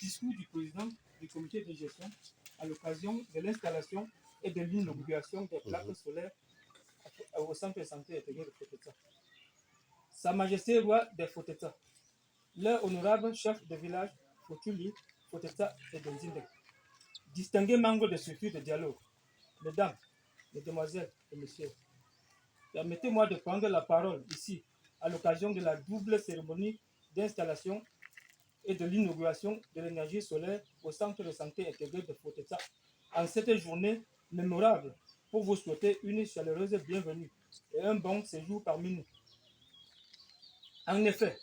discours du président du comité de gestion à l'occasion de l'installation et de l'inauguration des plaques solaires au centre de santé intégré de Foteta. Sa Majesté roi des Foteta, leur honorable chef de village Fotuli, Foteta et Denzinde, distingués membres de structures de dialogue, mesdames, mesdemoiselles et messieurs, permettez-moi de prendre la parole ici à l'occasion de la double cérémonie d'installation et de l'inauguration de l'énergie solaire au centre de santé intégré de Foteta en cette journée mémorable pour vous souhaiter une chaleureuse bienvenue et un bon séjour parmi nous. En effet,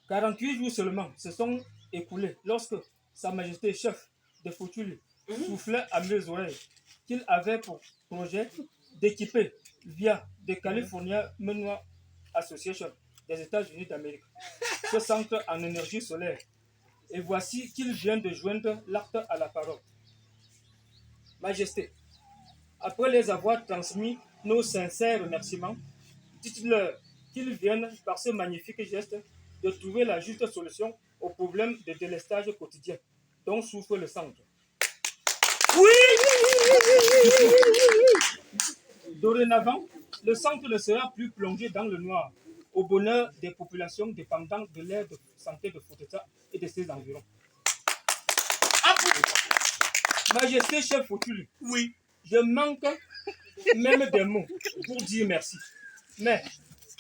48 jours seulement se sont écoulés lorsque Sa Majesté chef de Fotuli soufflait à mes oreilles qu'il avait pour projet d'équiper via The California Mineral Association des États-Unis d'Amérique ce centre en énergie solaire. Et voici qu'il vient de joindre l'acte à la parole. Majesté, après les avoir transmis nos sincères remerciements, dites-leur qu'ils viennent par ce magnifique geste de trouver la juste solution au problème de délestage quotidien dont souffre le centre. Oui! Dorénavant, le centre ne sera plus plongé dans le noir, au bonheur des populations dépendantes de l'aire de santé de Foteta et de ses environs. Majesté chef Fotuli, oui, je manque même des mots pour dire merci. Mais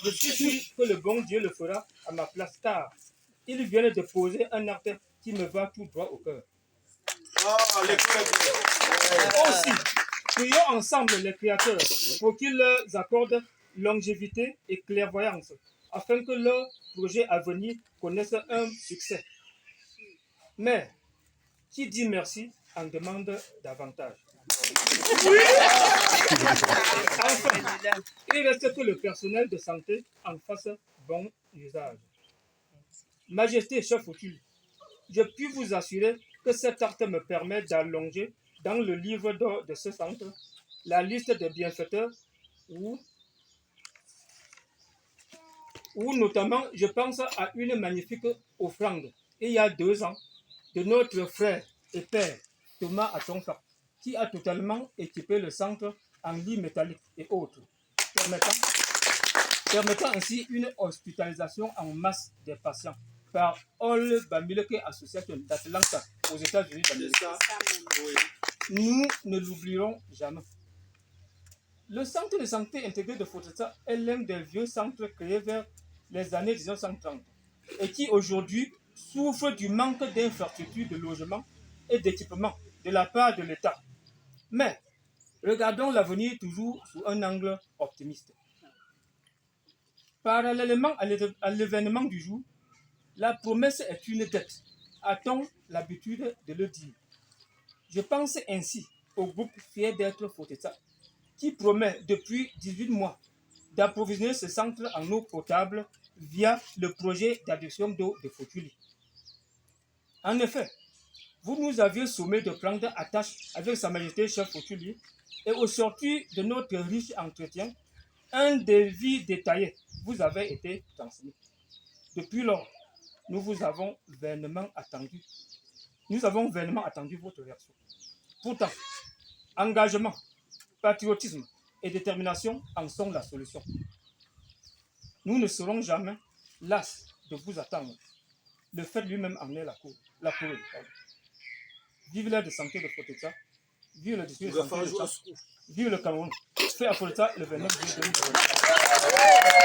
je suis sûr que le bon Dieu le fera à ma place, car il vient de poser un acte qui me va tout droit au cœur. Aussi, prions ensemble les créateurs pour qu'ils leur accordent longévité et clairvoyance, afin que leur projet à venir connaisse un succès. Mais qui dit merci en demande davantage. Enfin, il reste que le personnel de santé en fasse bon usage. Majesté chef Fotuli, je puis vous assurer que cet acte me permet d'allonger dans le livre d'or de ce centre la liste des bienfaiteurs où notamment je pense à une magnifique offrande il y a 2 ans de notre frère et père Thomas Atonfa qui a totalement équipé le centre en lits métalliques et autres, permettant ainsi une hospitalisation en masse des patients par All Bamileke Association d'Atlanta aux États-Unis d'Amérique. Nous ne l'oublierons jamais. Le centre de santé intégré de Foteta est l'un des vieux centres créés vers les années 1930 et qui aujourd'hui souffre du manque d'infrastructures de logement et d'équipement de la part de l'État. Mais regardons l'avenir toujours sous un angle optimiste. Parallèlement à l'événement du jour, la promesse est une dette, a-t-on l'habitude de le dire. Je pense ainsi au groupe fier d'être Foteta, qui promet depuis 18 mois d'approvisionner ce centre en eau potable via le projet d'adduction d'eau de Fotuli. En effet, vous nous aviez sommé de prendre attache avec Sa Majesté chef Fotuli et au sortir de notre riche entretien, un devis détaillé vous avait été transmis. Depuis lors, nous avons vainement attendu votre réaction. Pourtant, engagement, patriotisme et détermination en sont la solution. Nous ne serons jamais las de vous attendre. Le fait lui-même en est la cause. Vive l'aire de santé de Foteta, vive le district de santé de Tchad, vive le Cameroun. Fait à Foteta le 29 juillet 2020.